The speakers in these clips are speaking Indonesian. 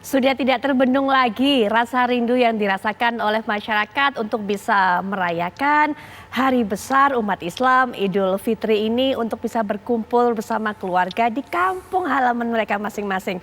Sudah tidak terbendung lagi rasa rindu yang dirasakan oleh masyarakat untuk bisa merayakan hari besar umat Islam Idul Fitri ini untuk bisa berkumpul bersama keluarga di kampung halaman mereka masing-masing.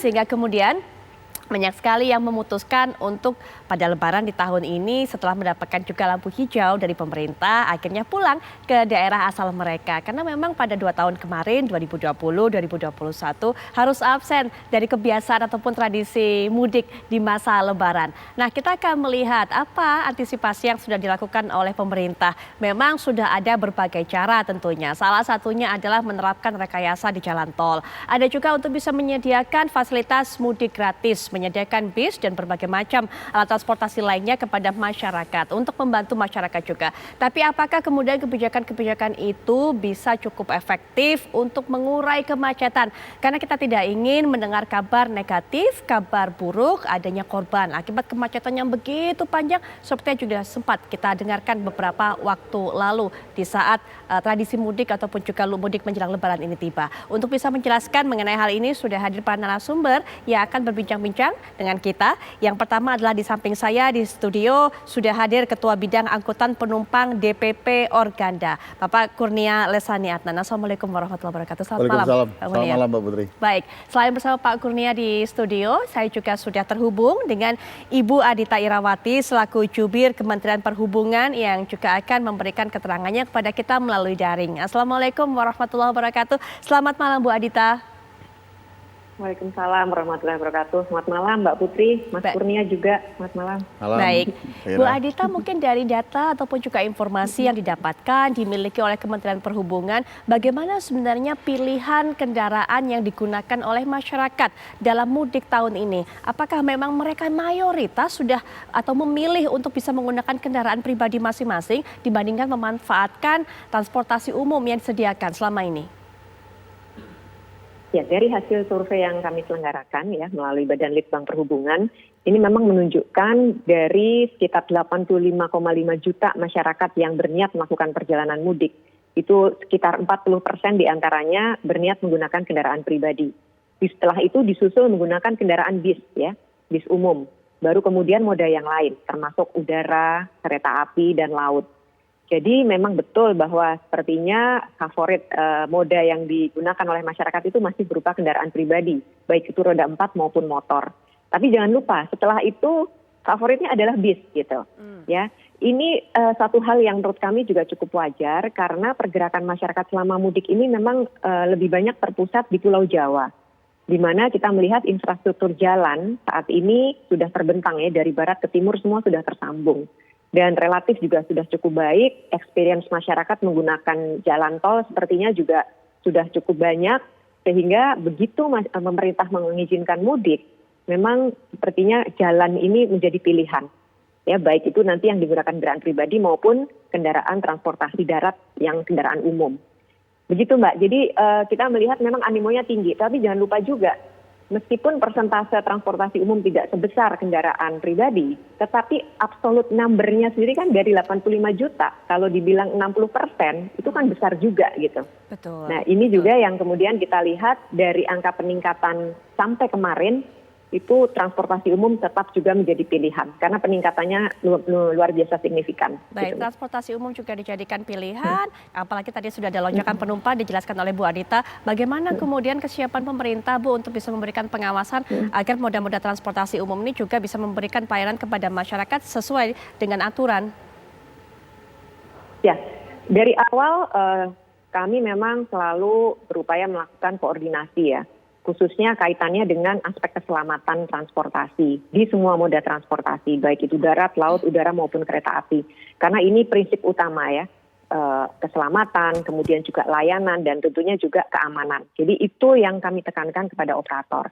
Sehingga kemudian banyak sekali yang memutuskan untuk pada Lebaran di tahun ini setelah mendapatkan juga lampu hijau dari pemerintah akhirnya pulang ke daerah asal mereka. Karena memang pada 2 tahun kemarin 2020-2021 harus absen dari kebiasaan ataupun tradisi mudik di masa Lebaran. Nah, kita akan melihat apa antisipasi yang sudah dilakukan oleh pemerintah. Memang sudah ada berbagai cara tentunya. Salah satunya adalah menerapkan rekayasa di jalan tol. Ada juga untuk bisa menyediakan fasilitas mudik gratis, menyediakan bis dan berbagai macam alat transportasi lainnya kepada masyarakat untuk membantu masyarakat juga. Tapi apakah kemudian kebijakan-kebijakan itu bisa cukup efektif untuk mengurai kemacetan? Karena kita tidak ingin mendengar kabar negatif, kabar buruk, adanya korban akibat kemacetan yang begitu panjang seperti yang juga sempat kita dengarkan beberapa waktu lalu di saat tradisi mudik ataupun juga mudik menjelang Lebaran ini tiba. Untuk bisa menjelaskan mengenai hal ini sudah hadir para narasumber yang akan berbincang-bincang dengan kita. Yang pertama adalah di samping saya di studio sudah hadir Ketua Bidang Angkutan Penumpang DPP Organda, Bapak Kurnia Lesani Adnan. Assalamualaikum warahmatullahi wabarakatuh. Selamat malam. Selamat malam Mbak Putri. Baik, selain bersama Pak Kurnia di studio, saya juga sudah terhubung dengan Ibu Adita Irawati selaku Jubir Kementerian Perhubungan yang juga akan memberikan keterangannya kepada kita melalui daring. Assalamualaikum warahmatullahi wabarakatuh. Selamat malam Bu Adita. Waalaikumsalam warahmatullahi wabarakatuh. Selamat malam Mbak Putri, Mas Kurnia juga. Selamat malam. Baik, Bu Adita, mungkin dari data ataupun juga informasi yang didapatkan dimiliki oleh Kementerian Perhubungan, bagaimana sebenarnya pilihan kendaraan yang digunakan oleh masyarakat dalam mudik tahun ini? Apakah memang mereka mayoritas sudah atau memilih untuk bisa menggunakan kendaraan pribadi masing-masing dibandingkan memanfaatkan transportasi umum yang disediakan selama ini? Ya, dari hasil survei yang kami selenggarakan ya melalui Badan Litbang Perhubungan, ini memang menunjukkan dari sekitar 85,5 juta masyarakat yang berniat melakukan perjalanan mudik, itu sekitar 40% diantaranya berniat menggunakan kendaraan pribadi. Setelah itu disusul menggunakan kendaraan bis ya, bis umum. Baru kemudian moda yang lain, termasuk udara, kereta api, dan laut. Jadi memang betul bahwa sepertinya favorit moda yang digunakan oleh masyarakat itu masih berupa kendaraan pribadi, baik itu roda 4 maupun motor. Tapi jangan lupa setelah itu favoritnya adalah bis gitu. Ya, ini satu hal yang menurut kami juga cukup wajar karena pergerakan masyarakat selama mudik ini memang lebih banyak terpusat di Pulau Jawa, di mana kita melihat infrastruktur jalan saat ini sudah terbentang ya, dari barat ke timur semua sudah tersambung. Dan relatif juga sudah cukup baik, experience masyarakat menggunakan jalan tol sepertinya juga sudah cukup banyak, sehingga begitu pemerintah mengizinkan mudik, memang sepertinya jalan ini menjadi pilihan. Ya, baik itu nanti yang digunakan kendaraan pribadi maupun kendaraan transportasi darat yang kendaraan umum. Begitu Mbak, jadi kita melihat memang animonya tinggi, tapi jangan lupa juga, meskipun persentase transportasi umum tidak sebesar kendaraan pribadi, tetapi absolut number-nya sendiri kan dari 85 juta, kalau dibilang 60% itu kan besar juga gitu. Betul. Nah ini juga yang kemudian kita lihat dari angka peningkatan sampai kemarin, itu transportasi umum tetap juga menjadi pilihan karena peningkatannya luar biasa signifikan. Baik, gitu. transportasi umum juga dijadikan pilihan, apalagi tadi sudah ada lonjakan penumpang dijelaskan oleh Bu Adita. Bagaimana kemudian kesiapan pemerintah Bu untuk bisa memberikan pengawasan agar moda-moda transportasi umum ini juga bisa memberikan pelayanan kepada masyarakat sesuai dengan aturan? Ya, dari awal kami memang selalu berupaya melakukan koordinasi ya, khususnya kaitannya dengan aspek keselamatan transportasi di semua moda transportasi, baik itu darat, laut, udara maupun kereta api. Karena ini prinsip utama ya, keselamatan, kemudian juga layanan, dan tentunya juga keamanan. Jadi itu yang kami tekankan kepada operator.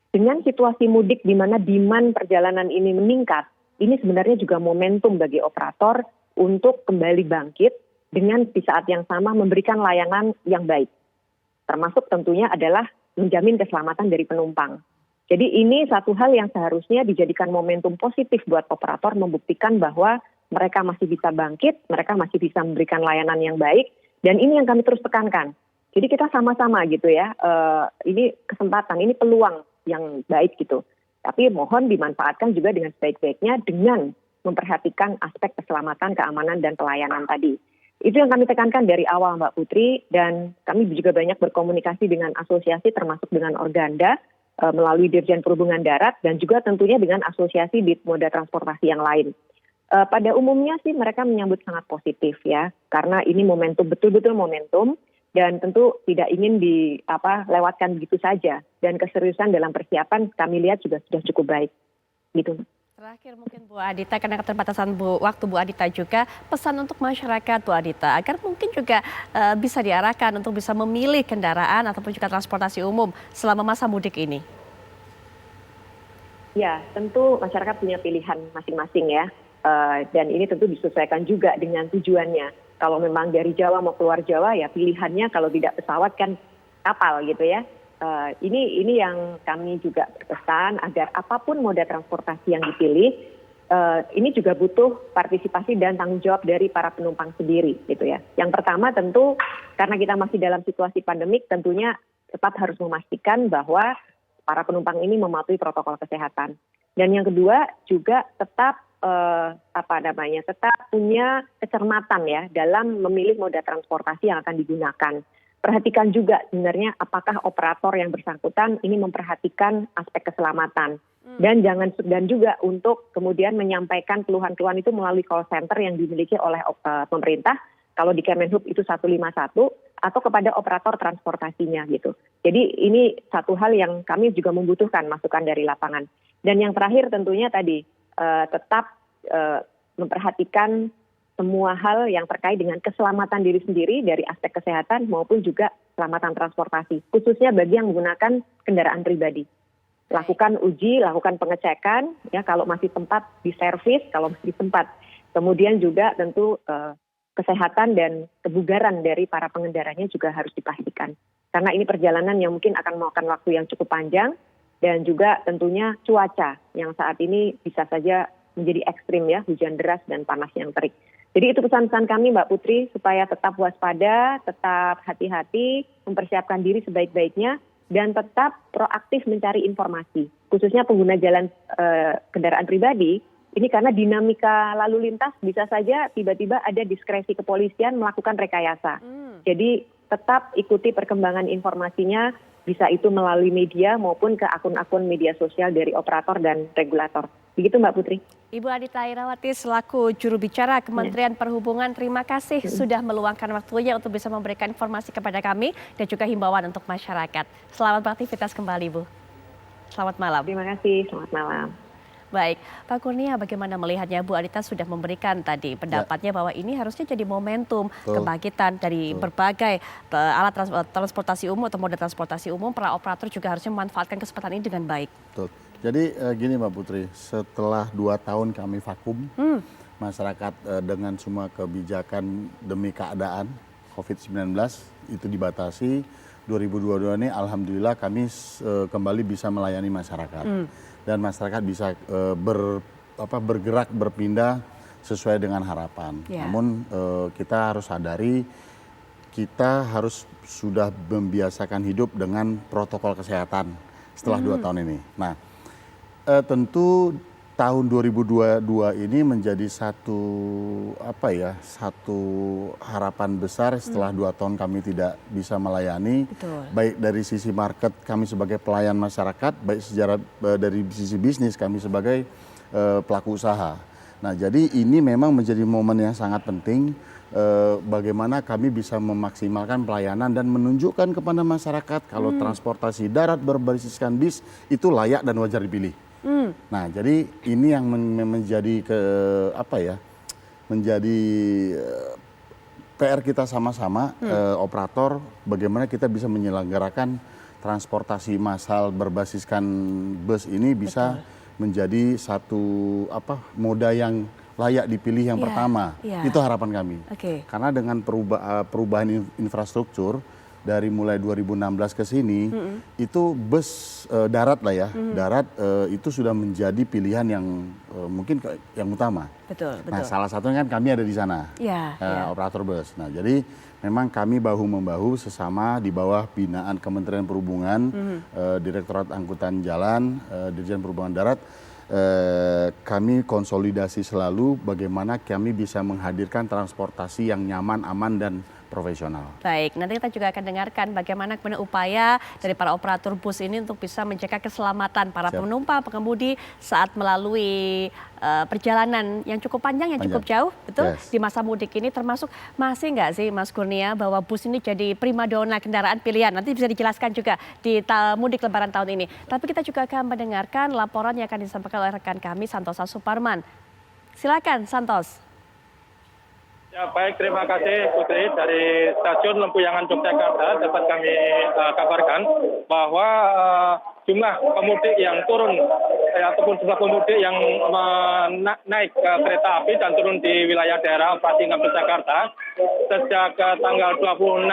Dengan situasi mudik di mana demand perjalanan ini meningkat, ini sebenarnya juga momentum bagi operator untuk kembali bangkit dengan di saat yang sama memberikan layanan yang baik. Termasuk tentunya adalah menjamin keselamatan dari penumpang. Jadi ini satu hal yang seharusnya dijadikan momentum positif buat operator membuktikan bahwa mereka masih bisa bangkit, mereka masih bisa memberikan layanan yang baik, dan ini yang kami terus tekankan. Jadi kita sama-sama gitu ya, ini kesempatan, ini peluang yang baik gitu. Tapi mohon dimanfaatkan juga dengan sebaik-baiknya dengan memperhatikan aspek keselamatan, keamanan, dan pelayanan tadi. Itu yang kami tekankan dari awal Mbak Putri, dan kami juga banyak berkomunikasi dengan asosiasi termasuk dengan Organda melalui Dirjen Perhubungan Darat dan juga tentunya dengan asosiasi di moda transportasi yang lain. Pada umumnya sih mereka menyambut sangat positif ya, karena ini momentum, betul-betul momentum, dan tentu tidak ingin lewatkan begitu saja. Dan keseriusan dalam persiapan kami lihat juga sudah cukup baik. Gitu. Terakhir mungkin Bu Adita, karena keterbatasan waktu Bu Adita juga, pesan untuk masyarakat Bu Adita, agar mungkin juga bisa diarahkan untuk bisa memilih kendaraan ataupun juga transportasi umum selama masa mudik ini. Ya, tentu masyarakat punya pilihan masing-masing ya, dan ini tentu disesuaikan juga dengan tujuannya. Kalau memang dari Jawa mau keluar Jawa ya pilihannya kalau tidak pesawat kan kapal gitu ya. Ini yang kami juga berpesan agar apapun moda transportasi yang dipilih, ini juga butuh partisipasi dan tanggung jawab dari para penumpang sendiri gitu ya. Yang pertama tentu karena kita masih dalam situasi pandemik, tentunya tetap harus memastikan bahwa para penumpang ini mematuhi protokol kesehatan. Dan yang kedua juga tetap tetap punya kecermatan ya dalam memilih moda transportasi yang akan digunakan. Perhatikan juga sebenarnya apakah operator yang bersangkutan ini memperhatikan aspek keselamatan. Dan juga untuk kemudian menyampaikan keluhan-keluhan itu melalui call center yang dimiliki oleh pemerintah. Kalau di Kemenhub itu 151 atau kepada operator transportasinya gitu. Jadi ini satu hal yang kami juga membutuhkan masukan dari lapangan. Dan yang terakhir tentunya tadi tetap memperhatikan semua hal yang terkait dengan keselamatan diri sendiri dari aspek kesehatan maupun juga keselamatan transportasi, khususnya bagi yang menggunakan kendaraan pribadi. Lakukan uji, lakukan pengecekan, ya kalau masih sempat diservis, kalau masih sempat. Kemudian juga tentu kesehatan dan kebugaran dari para pengendaranya juga harus dipastikan. Karena ini perjalanan yang mungkin akan memakan waktu yang cukup panjang dan juga tentunya cuaca yang saat ini bisa saja menjadi ekstrim ya, hujan deras dan panas yang terik. Jadi itu pesan-pesan kami Mbak Putri supaya tetap waspada, tetap hati-hati, mempersiapkan diri sebaik-baiknya dan tetap proaktif mencari informasi. Khususnya pengguna jalan kendaraan pribadi, ini karena dinamika lalu lintas bisa saja tiba-tiba ada diskresi kepolisian melakukan rekayasa. Jadi tetap ikuti perkembangan informasinya, bisa itu melalui media maupun ke akun-akun media sosial dari operator dan regulator. Begitu Mbak Putri. Ibu Adita Irawati selaku juru bicara Kementerian Perhubungan, terima kasih sudah meluangkan waktunya untuk bisa memberikan informasi kepada kami dan juga himbauan untuk masyarakat. Selamat beraktivitas kembali Bu. Selamat malam. Terima kasih, selamat malam. Baik, Pak Kurnia bagaimana melihatnya? Bu Adita sudah memberikan tadi pendapatnya bahwa ini harusnya jadi momentum kebangkitan dari berbagai alat transportasi umum atau moda transportasi umum. Para operator juga harusnya memanfaatkan kesempatan ini dengan baik. Betul. Jadi gini Mbak Putri, setelah 2 tahun kami vakum, masyarakat dengan semua kebijakan demi keadaan COVID-19 itu dibatasi. 2022 ini alhamdulillah kami kembali bisa melayani masyarakat. Dan masyarakat bisa bergerak, berpindah sesuai dengan harapan. Namun kita harus sadari, kita harus sudah membiasakan hidup dengan protokol kesehatan setelah 2 tahun ini. Nah, tentu tahun 2022 ini menjadi satu harapan besar setelah 2 tahun kami tidak bisa melayani. Betul. Baik dari sisi market kami sebagai pelayan masyarakat, baik secara dari sisi bisnis kami sebagai pelaku usaha. Nah, jadi ini memang menjadi momen yang sangat penting bagaimana kami bisa memaksimalkan pelayanan dan menunjukkan kepada masyarakat kalau transportasi darat berbasiskan bis itu layak dan wajar dipilih. Nah, jadi ini yang menjadi menjadi PR kita sama-sama operator, bagaimana kita bisa menyelenggarakan transportasi massal berbasiskan bus ini bisa menjadi satu moda yang layak dipilih yang pertama. Itu harapan kami. Karena dengan perubahan infrastruktur dari mulai 2016 ke sini itu bus darat lah ya, darat itu sudah menjadi pilihan yang mungkin yang utama. Betul, Nah, betul. salah satunya kan kami ada di sana, Ya, ya. operator bus. Nah, jadi memang kami bahu-membahu sesama di bawah binaan Kementerian Perhubungan, Direktorat Angkutan Jalan, Dirjen Perhubungan Darat. Kami konsolidasi selalu bagaimana kami bisa menghadirkan transportasi yang nyaman, aman, dan profesional. Baik, nanti kita juga akan dengarkan bagaimana kemudian upaya dari para operator bus ini untuk bisa menjaga keselamatan para Siap. penumpang, pengemudi saat melalui perjalanan yang cukup panjang, yang cukup jauh, betul? Yes. Di masa mudik ini termasuk masih nggak sih Mas Kurnia bahwa bus ini jadi primadona kendaraan pilihan? Nanti bisa dijelaskan juga di mudik lebaran tahun ini. Tapi kita juga akan mendengarkan laporan yang akan disampaikan oleh rekan kami Santosa Suparman. Silakan Santos. Ya baik, terima kasih Putri. Dari Stasiun Lempuyangan Yogyakarta dapat kami kabarkan bahwa jumlah pemudik yang turun ataupun jumlah pemudik yang naik kereta api dan turun di wilayah daerah operasi 6 Jakarta sejak tanggal 26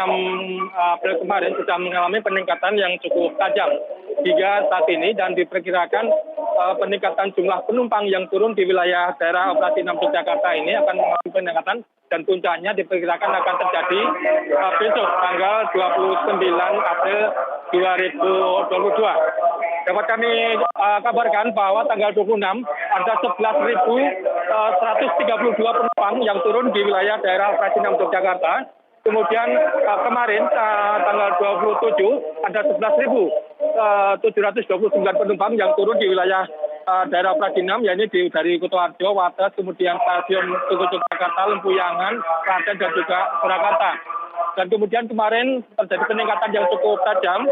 April kemarin sudah mengalami peningkatan yang cukup tajam hingga saat ini, dan diperkirakan peningkatan jumlah penumpang yang turun di wilayah daerah operasi 6 Jakarta ini akan mengalami peningkatan, dan puncaknya diperkirakan akan terjadi besok tanggal 29 April 2022. Dapat kami kabarkan bahwa tanggal 26 ada 11.132 penumpang yang turun di wilayah daerah operasi 6 Yogyakarta. Kemudian kemarin tanggal 27 ada 11.729 penumpang yang turun di wilayah daerah operasi 6, yaitu dari Kutoarjo, Wates, kemudian Stasiun Tugu Yogyakarta, Lempuyangan, Klaten, dan juga Surakarta. Dan kemudian kemarin terjadi peningkatan yang cukup tajam,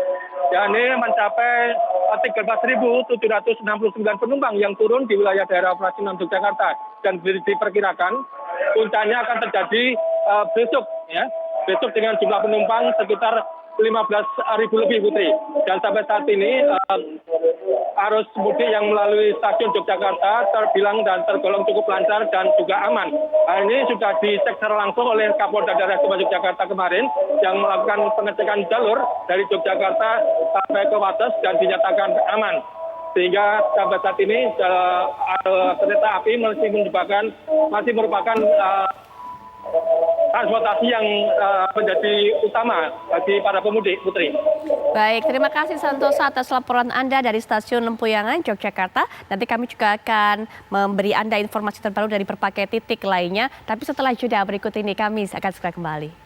yakni mencapai 13.769 penumpang yang turun di wilayah daerah operasi 6 Yogyakarta. Dan diperkirakan puncaknya akan terjadi besok, ya, besok dengan jumlah penumpang sekitar 15.000 lebih, Putri. Dan sampai saat ini arus mudik yang melalui stasiun Yogyakarta terbilang dan tergolong cukup lancar dan juga aman. Nah, ini sudah dicek secara langsung oleh Kapolda Daerah Istimewa Yogyakarta kemarin yang melakukan pengecekan jalur dari Yogyakarta sampai ke Wates dan dinyatakan aman. Sehingga sampai saat ini kereta api masih merupakan transportasi yang menjadi utama bagi para pemudik, Putri. Baik, terima kasih Santosa atas laporan Anda dari Stasiun Lempuyangan, Yogyakarta. Nanti kami juga akan memberi Anda informasi terbaru dari berbagai titik lainnya. Tapi setelah jeda berikut ini kami akan segera kembali.